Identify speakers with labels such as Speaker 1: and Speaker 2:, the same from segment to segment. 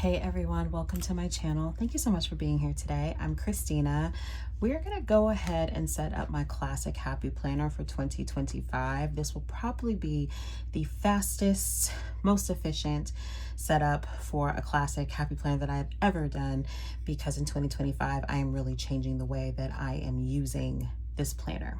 Speaker 1: Hey everyone, welcome to my channel. Thank you so much for being here today. I'm Christina. We are going to go ahead and set up my classic happy planner for 2025. This will probably be the fastest, most efficient setup for a classic happy planner that I've ever done, because in 2025 I am really changing the way that I am using this planner.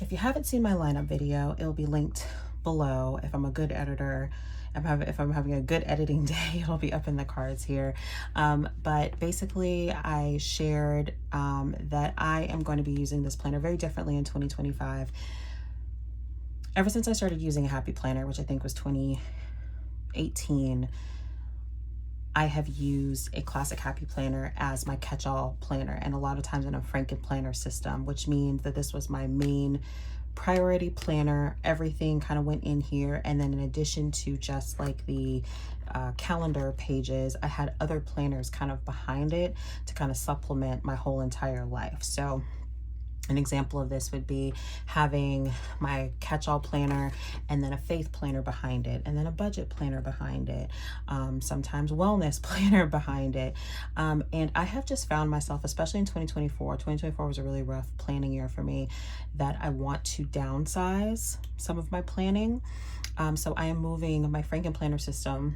Speaker 1: If you haven't seen my lineup video, it'll be linked below. If I'm a good editor, if I'm having a good editing day, it'll be up in the cards here. But basically, I shared that I am going to be using this planner very differently in 2025. Ever since I started using a happy planner, which I think was 2018, I have used a classic happy planner as my catch-all planner, and a lot of times in a Franken planner system, which means that this was my main priority planner. Everything kind of went in here, and then in addition to just like the calendar pages, I had other planners kind of behind it to kind of supplement my whole entire life. So an example of this would be having my catch-all planner and then a faith planner behind it, and then a budget planner behind it, sometimes wellness planner behind it. And I have just found myself, especially in 2024 was a really rough planning year for me, that I want to downsize some of my planning. So I am moving my Franken planner system,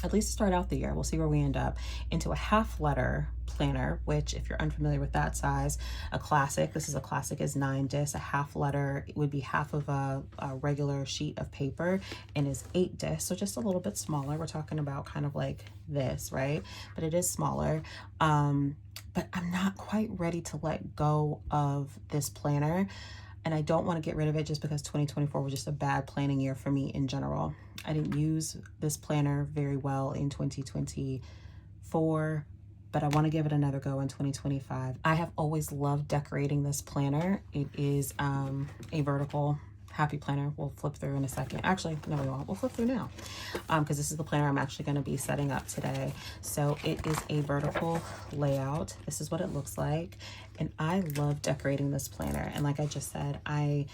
Speaker 1: at least to start out the year, we'll see where we end up, into a half letter planner, which, if you're unfamiliar with that size, a classic, this is a classic, is 9 discs. A half letter, it would be half of a regular sheet of paper, and is 8 discs, so just a little bit smaller. We're talking about kind of like this, right? But it is smaller. But I'm not quite ready to let go of this planner, and I don't want to get rid of it just because 2024 was just a bad planning year for me in general. I didn't use this planner very well in 2024, but I want to give it another go in 2025. I have always loved decorating this planner. It is a vertical happy planner. We'll flip through in a second. Actually, no, we won't. We'll flip through now, because this is the planner I'm actually going to be setting up today. So it is a vertical layout. This is what it looks like. And I love decorating this planner. And like I just said, I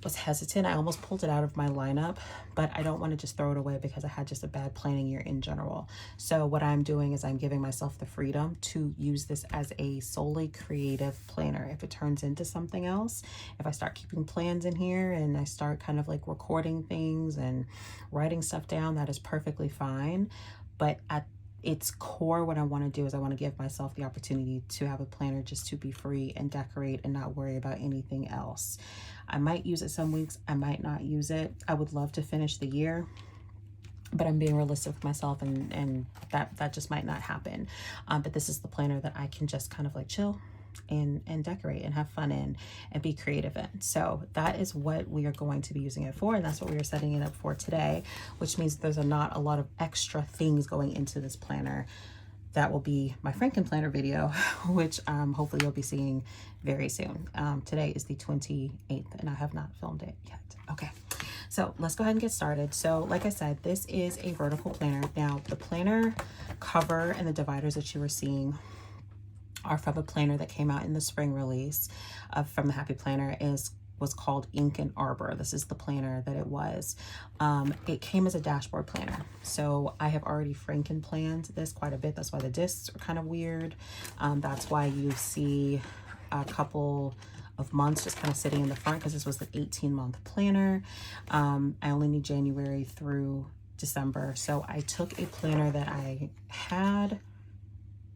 Speaker 1: was hesitant. I almost pulled it out of my lineup, but I don't want to just throw it away because I had just a bad planning year in general. So what I'm doing is I'm giving myself the freedom to use this as a solely creative planner. If it turns into something else, if I start keeping plans in here and I start kind of like recording things and writing stuff down, that is perfectly fine. But at its core, what I want to do is I want to give myself the opportunity to have a planner just to be free and decorate and not worry about anything else. I might use it some weeks, I might not use it. I would love to finish the year, but I'm being realistic with myself, and that just might not happen. But this is the planner that I can just kind of like chill and decorate and have fun in and be creative in. So that is what we are going to be using it for, and that's what we are setting it up for today, which means there's not a lot of extra things going into this planner. That will be my Franken planner video, which hopefully you'll be seeing very soon. Today is the 28th and I have not filmed it yet. Okay, so let's go ahead and get started. So like I said, this is a vertical planner. Now the planner cover and the dividers that you are seeing are from a planner that came out in the spring release from the Happy Planner. Was called Ink and Arbor. This is the planner that it was. It came as a dashboard planner. So I have already Franken planned this quite a bit. That's why the discs are kind of weird. That's why you see a couple of months just kind of sitting in the front, because this was an 18-month planner. I only need January through December. So I took a planner that I had,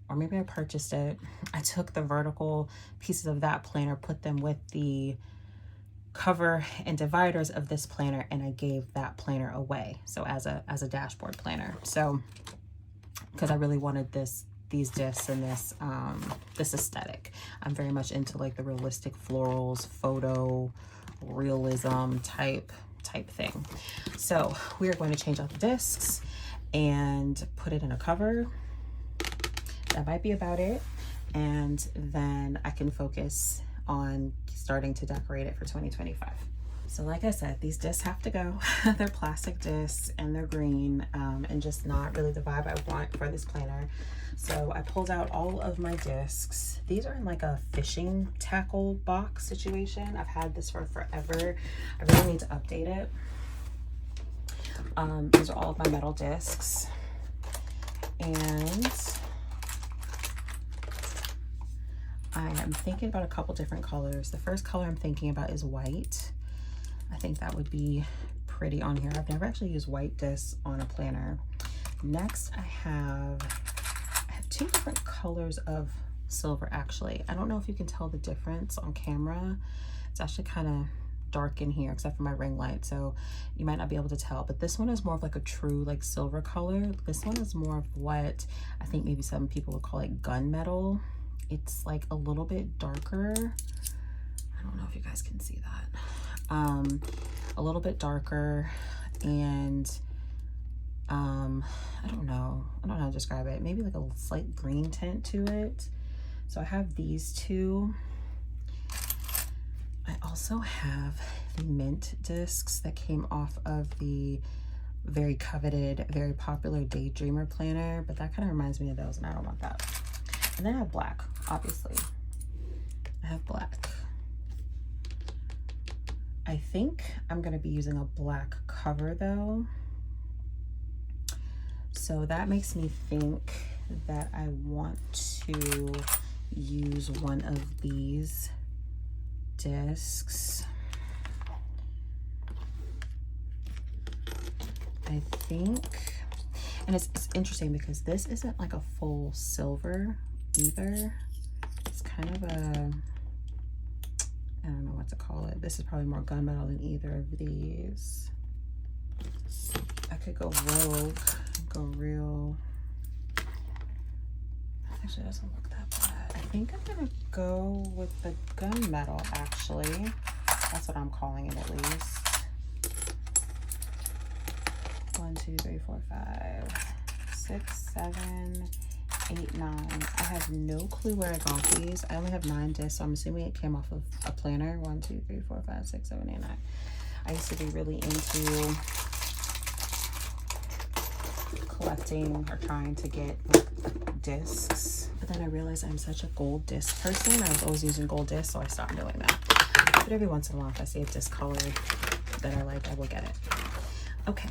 Speaker 1: or maybe I purchased it. I took the vertical pieces of that planner, put them with the cover and dividers of this planner, and I gave that planner away, so as a dashboard planner. So because I really wanted these discs and this aesthetic. I'm very much into like the realistic florals, photo realism type thing. So we are going to change out the discs and put it in a cover. That might be about it, and then I can focus on starting to decorate it for 2025. So like I said, these discs have to go. They're plastic discs and they're green, and just not really the vibe I want for this planner. So I pulled out all of my discs. These are in like a fishing tackle box situation. I've had this for forever. I really need to update it. These are all of my metal discs. And I am thinking about a couple different colors. The first color I'm thinking about is white. I think that would be pretty on here. I've never actually used white discs on a planner. Next, I have two different colors of silver actually. I don't know if you can tell the difference on camera. It's actually kind of dark in here except for my ring light, so you might not be able to tell, but this one is more of like a true like silver color. This one is more of what I think maybe some people would call it gunmetal. It's like a little bit darker. I don't know if you guys can see that. A little bit darker, and I don't know how to describe it. Maybe like a slight green tint to it. So I have these two. I also have the mint discs that came off of the very coveted, very popular Daydreamer planner, but that kind of reminds me of those, and I don't want that. And then I have black, obviously. I have black. I think I'm gonna be using a black cover though. So that makes me think that I want to use one of these discs. I think, and it's interesting because this isn't like a full silver either. It's kind of a, I don't know what to call it. This is probably more gunmetal than either of these. I could go rogue, go real. Actually, it doesn't look that bad. I think I'm gonna go with the gunmetal actually. That's what I'm calling it at least. 1, 2, 3, 4, 5, 6, 7, 8, 9. I have no clue where I got these. I only have 9 discs, so I'm assuming it came off of a planner. 1, 2, 3, 4, 5, 6, 7, 8, 9. I used to be really into collecting or trying to get like discs, but then I realized I'm such a gold disc person. I was always using gold discs, so I stopped doing that. But every once in a while, if I see a disc colored that I like, I will get it. Okay,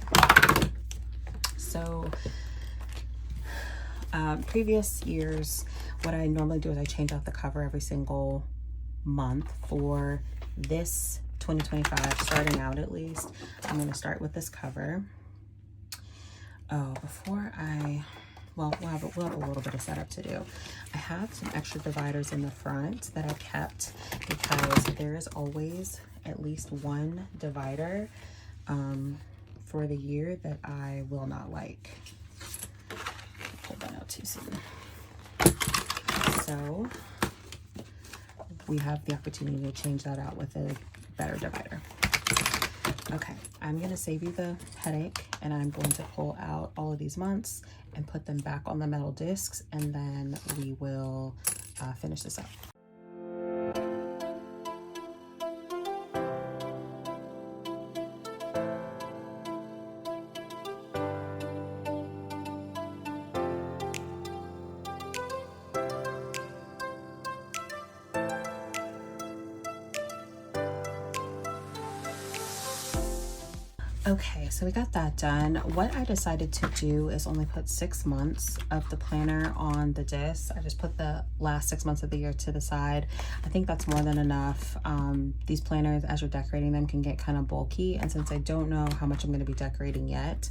Speaker 1: so previous years, what I normally do is I change out the cover every single month. For this 2025, starting out at least, I'm going to start with this cover. Oh, before we'll have a little bit of setup to do. I have some extra dividers in the front that I kept because there is always at least one divider for the year that I will not like. Pull that out too soon. So we have the opportunity to change that out with a better divider. Okay, I'm gonna save you the headache, and I'm going to pull out all of these months and put them back on the metal discs, and then we will finish this up. Okay, so we got that done. What I decided to do is only put 6 months of the planner on the disc. I just put the last 6 months of the year to the side. I think that's more than enough. These planners, as you're decorating them, can get kind of bulky, and since I don't know how much I'm going to be decorating yet,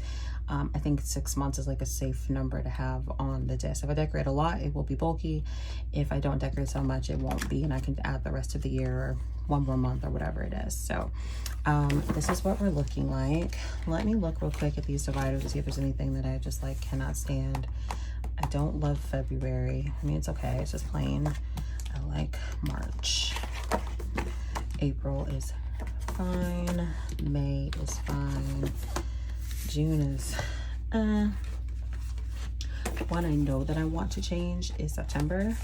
Speaker 1: I think 6 months is like a safe number to have on the disc. If I decorate a lot, it will be bulky. If I don't decorate so much, it won't be, and I can add the rest of the year or 1 more month or whatever it is. So this is what we're looking like. Let me look real quick at these dividers to see if there's anything that I just like cannot stand. I don't love February. I mean, it's okay, it's just plain. I like March. April is fine. May is fine. June is one I know that I want to change is September.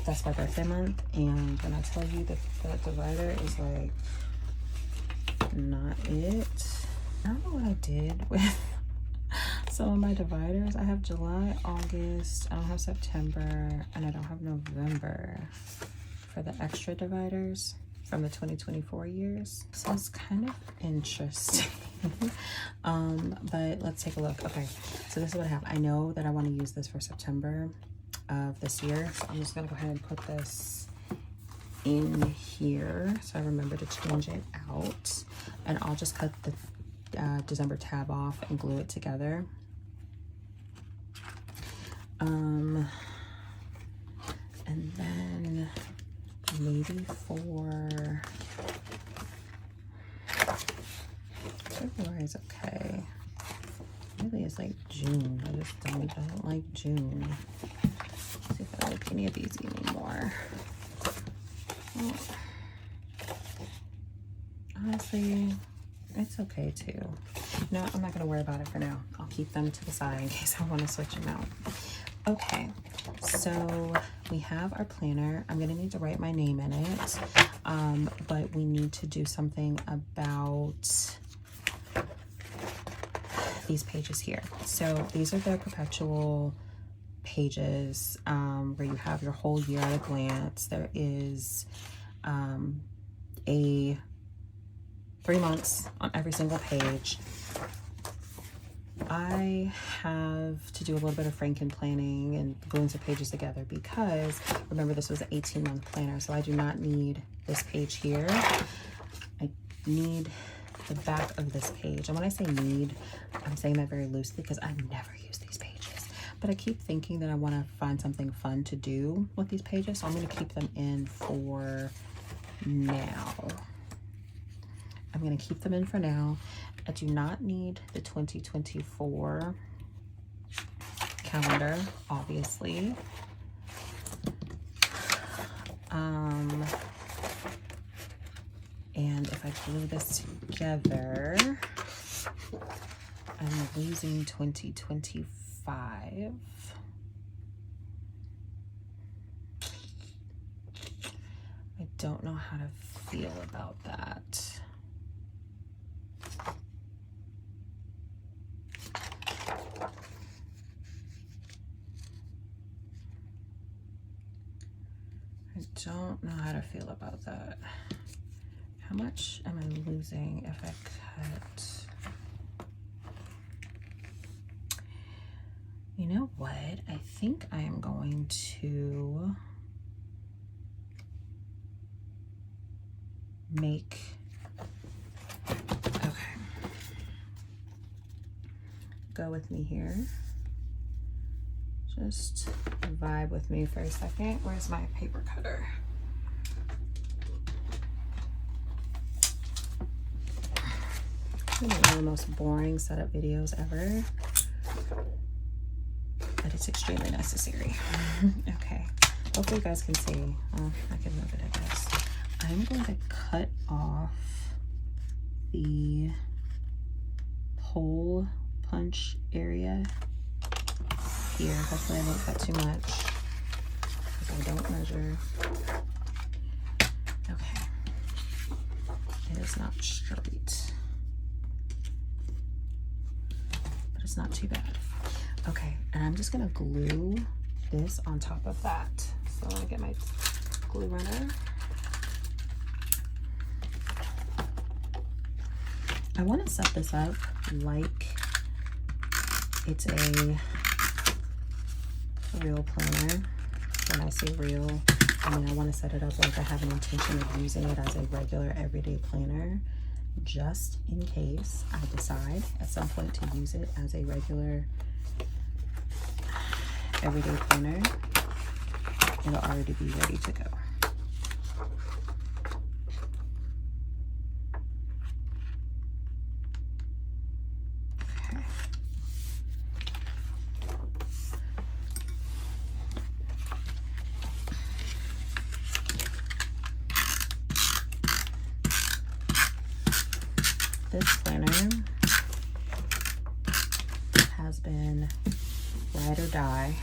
Speaker 1: That's my birthday month, and when I tell you that that divider is like not it. I don't know what I did with some of my dividers. I have July, August, I don't have September, and I don't have November for the extra dividers from the 2024 years. So it's kind of interesting. But let's take a look. Okay, so this is what I have. I know that I want to use this for September of this year, so I'm just gonna go ahead and put this in here so I remember to change it out, and I'll just cut the December tab off and glue it together. And then maybe for February is okay. Really, it's like June. I just don't like June. Let's see if I like any of these anymore. Well, honestly, it's okay too. No, I'm not gonna worry about it for now. I'll keep them to the side in case I want to switch them out. Okay, so we have our planner. I'm gonna need to write my name in it, but we need to do something about these pages here. So these are the perpetual pages where you have your whole year at a glance. There is a 3 months on every single page. I have to do a little bit of Franken planning and gluing some pages together because remember this was an 18-month planner, so I do not need this page here. I need the back of this page. And when I say need, I'm saying that very loosely because I never use these pages. But I keep thinking that I want to find something fun to do with these pages, so I'm going to keep them in for now. I'm going to keep them in for now. I do not need the 2024 calendar, obviously. And if I glue this together, I'm losing 2025. I don't know how to feel about that. I don't know how to feel about that. How much am I losing if I cut? You know what? I think I am going to make, okay. Go with me here. Just vibe with me for a second. Where's my paper cutter? One of the most boring setup videos ever, but it's extremely necessary. Okay, hopefully you guys can see. I can move it, I guess. I'm going to cut off the hole punch area here. Hopefully I don't cut too much because I don't measure. Okay, it is not straight, but it's not too bad. Okay, and I'm just gonna glue this on top of that. So I'm gonna get my glue runner. I want to set this up like it's a real planner. When I say real, I mean I want to set it up like I have an intention of using it as a regular everyday planner, just in case I decide at some point to use it as a regular everyday planner. It'll already be ready to go. This planner has been ride or die.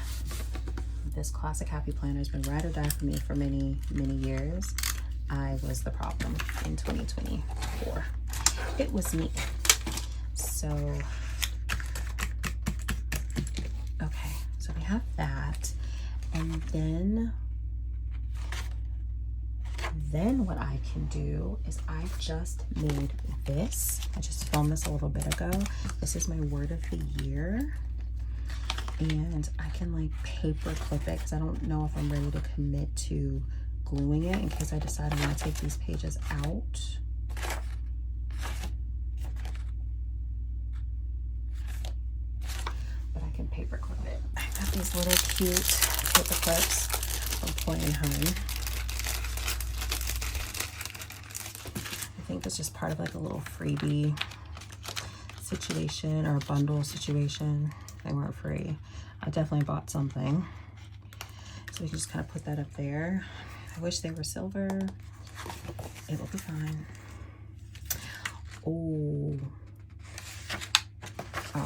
Speaker 1: This classic happy planner has been ride or die for me for many, many years. I was the problem in 2024. it was neat. So, okay, so we have that. And then what I can do is I just made this. I just filmed this a little bit ago. This is my word of the year. And I can like paper clip it because I don't know if I'm ready to commit to gluing it in case I decide I want to take these pages out. But I can paper clip it. I got these little cute paper clips from Point Home. I think it's just part of like a little freebie situation or a bundle situation. They weren't free. I definitely bought something. So we can just kind of put that up there. I wish they were silver. It will be fine. Oh, I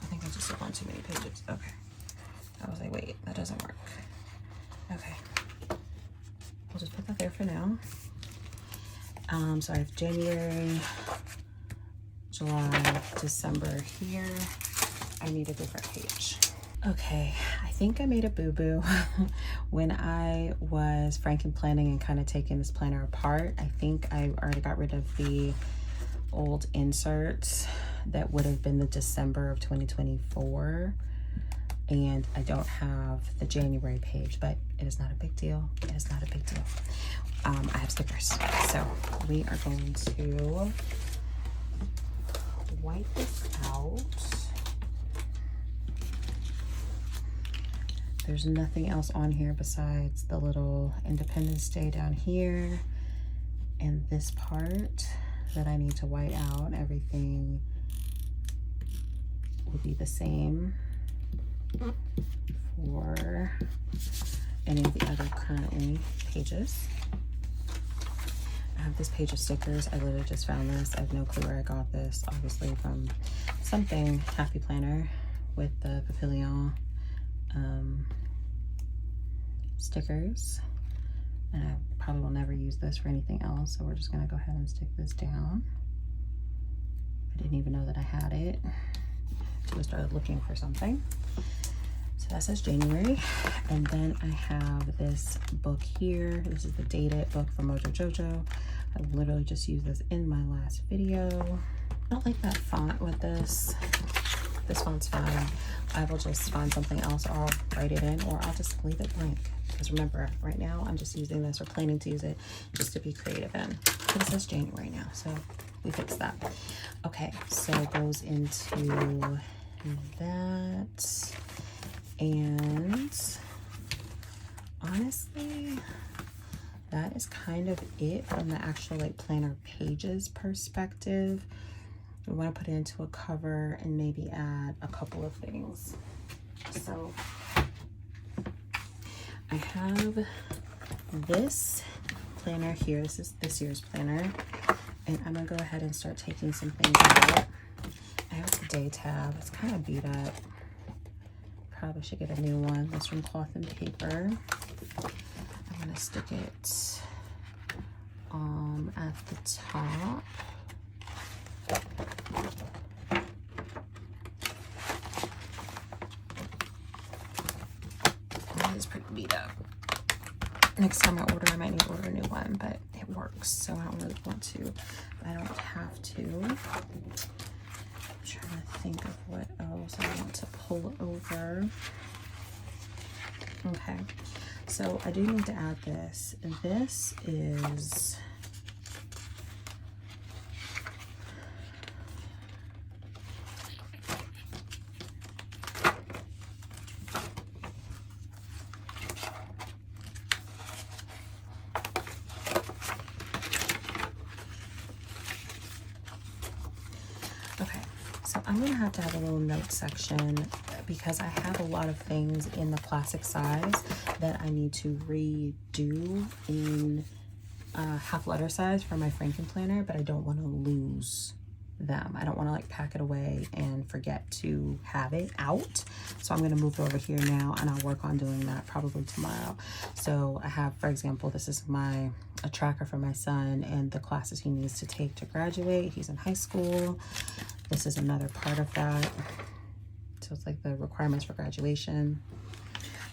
Speaker 1: think I just took on too many pages. Okay. I was like, wait, that doesn't work. Okay. We'll just put that there for now. So I have January, July, December here. I need a different page. Okay, I think I made a boo-boo when I was franken planning and kind of taking this planner apart. I think I already got rid of the old inserts that would have been the December of 2024. And I don't have the January page, but it is not a big deal. It is not a big deal. I have stickers. So we are going to wipe this out. There's nothing else on here besides the little Independence Day down here and this part that I need to white out. Everything will be the same for any of the other currently pages. I have this page of stickers. I literally just found this. I have no clue where I got this. Obviously from something Happy Planner with the Papillon stickers. And I probably will never use this for anything else, so we're just gonna go ahead and stick this down. I didn't even know that I had it until I started looking for something. So that says January. And then I have this book here. This is the dated book from Mojo Jojo. I literally just used this in my last video. I don't like that font with this. This font's fine. I will just find something else, or I'll write it in, or I'll just leave it blank. Because remember, right now I'm just using this, or planning to use it, just to be creative in. But it says January now, so we fixed that. Okay, so it goes into that. And honestly, that is kind of it from the actual like planner pages perspective. We want to put it into a cover and maybe add a couple of things. So I have this planner here. This is this year's planner, and I'm gonna go ahead and start taking some things out. I have the day tab. It's kind of beat up. Probably should get a new one. That's from Cloth and Paper. I'm gonna stick it at the top. That is pretty beat up. Next time I order, I might need to order a new one, but it works, so I don't really want to. But I don't have to. I'm trying to think of what else I want to pull over. Okay, so I do need to add this. This is I'm gonna have to have a little note section because I have a lot of things in the classic size that I need to redo in half letter size for my Franken planner, but I don't want to lose them. I don't want to like pack it away and forget to have it out. So I'm going to move it over here now, and I'll work on doing that probably tomorrow. So I have, for example, this is a tracker for my son and the classes he needs to take to graduate. He's in high school. This is another part of that. So it's like the requirements for graduation.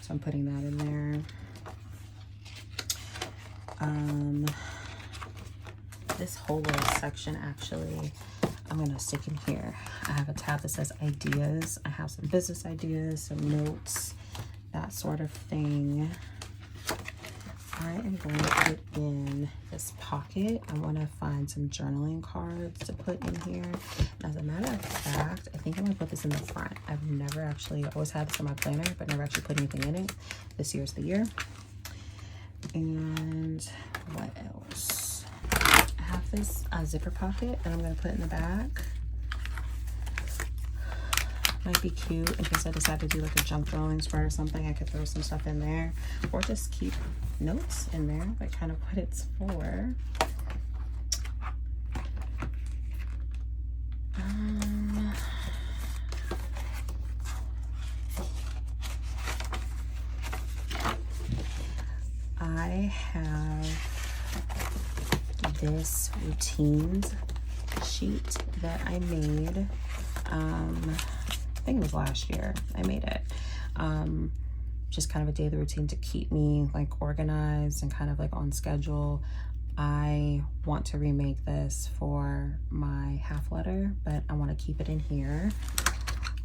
Speaker 1: So I'm putting that in there. This whole little section, actually, I'm gonna stick in here. I have a tab that says ideas. I have some business ideas, some notes, that sort of thing. I am going to put in this pocket. I want to find some journaling cards to put in here. And as a matter of fact, I think I'm going to put this in the front. I've never actually, always had this in my planner, but never actually put anything in it. This year's the year. And what else? I have this zipper pocket that I'm going to put in the back. Might be cute in case I decide to do like a junk drawing spread or something. I could throw some stuff in there, or just keep notes in there, like kind of what it's for. I have this routines sheet that I made. I think it was last year I made it. Just kind of a daily routine to keep me like organized and kind of like on schedule. I want to remake this for my half letter, but I want to keep it in here.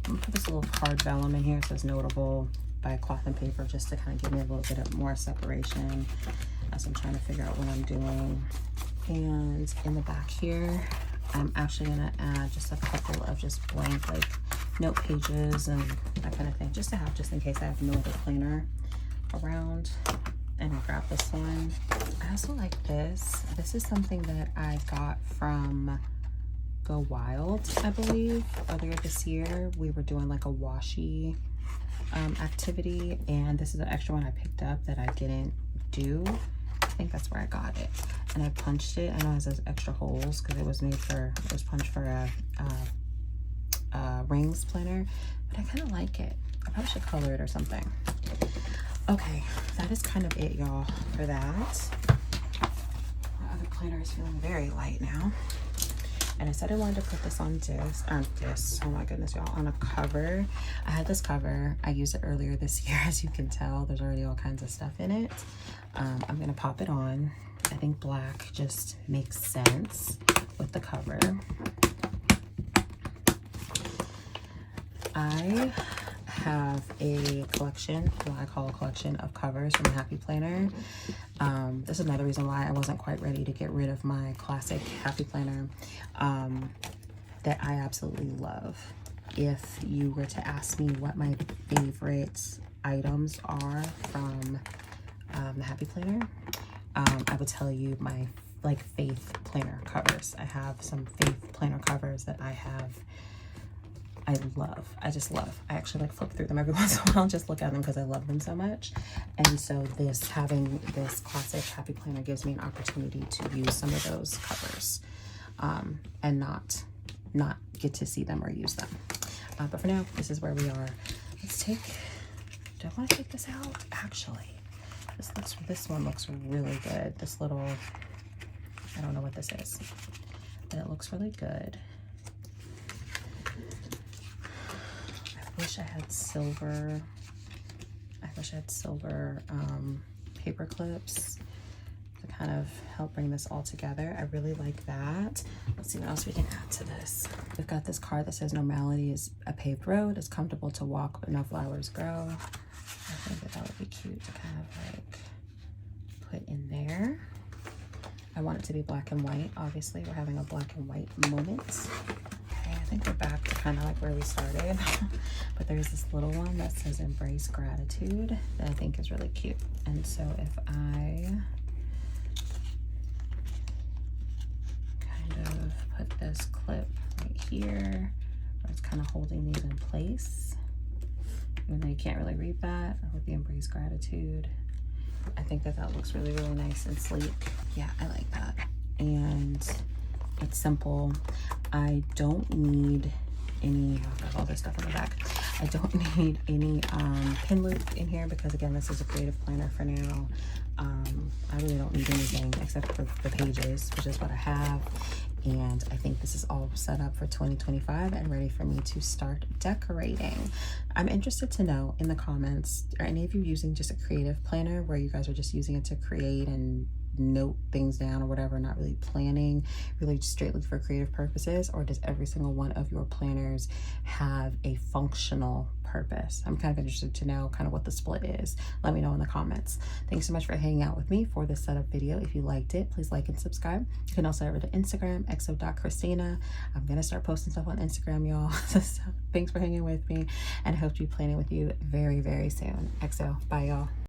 Speaker 1: I'm gonna put this little card vellum in here. It says notable by cloth and paper, just to kind of give me a little bit of more separation as I'm trying to figure out what I'm doing. And in the back here, I'm actually gonna add just a couple of just blank like note pages and that kind of thing, just to have, just in case I have no other planner around. And I grabbed this one. I also like this. This is something that I got from Go Wild, I believe, earlier this year. We were doing like a washi activity, and this is an extra one I picked up that I didn't do. I think that's where I got it. And I punched it. I know it has those extra holes because it was punched for a rings planner, but I kind of like it. I probably should color it or something. Okay, that is kind of it, y'all, for that. My other planner is feeling very light now. And I said I wanted to put this on oh my goodness, y'all, on a cover. I had this cover. I used it earlier this year. As you can tell, there's already all kinds of stuff in it. I'm gonna pop it on. I think black just makes sense with the cover. I have a collection, what I call a collection of covers from a Happy Planner. This is another reason why I wasn't quite ready to get rid of my classic Happy Planner that I absolutely love. If you were to ask me what my favorite items are from the Happy Planner, I would tell you my like Faith Planner covers. I have some Faith Planner covers that I love. I just love. I actually like flip through them every once in a while, just look at them because I love them so much. And so having this classic Happy Planner gives me an opportunity to use some of those covers and not get to see them or use them. But for now, this is where we are. Do I want to take this out? Actually, this one looks really good. This little, I don't know what this is, but it looks really good. I wish I had silver paper clips to kind of help bring this all together. I really like that. Let's see what else we can add to this. We've got this card that says normality is a paved road. It's comfortable to walk, but no flowers grow. I think that would be cute to kind of like put in there. I want it to be black and white. Obviously, we're having a black and white moment. I think we're back to kind of like where we started. But there's this little one that says embrace gratitude that I think is really cute. And so if I kind of put this clip right here, where it's kind of holding these in place, even though you can't really read that with the embrace gratitude, I think that looks really, really nice and sleek. Yeah, I like that. And It's simple. I don't need any, I've got all this stuff in the back. I don't need any pin loop in here because again, this is a creative planner for now. I really don't need anything except for the pages, which is what I have. And I think this is all set up for 2025 and ready for me to start decorating. I'm interested to know in the comments, are any of you using just a creative planner where you guys are just using it to create and note things down or whatever, not really planning, really strictly for creative purposes? Or does every single one of your planners have a functional purpose? I'm kind of interested to know kind of what the split is. Let me know in the comments. Thanks so much for hanging out with me for this setup video. If you liked it, please like and subscribe. You can also head over to Instagram, exo.christina. I'm gonna start posting stuff on Instagram, y'all. So thanks for hanging with me, and I hope to be planning with you very, very soon. XO, bye y'all.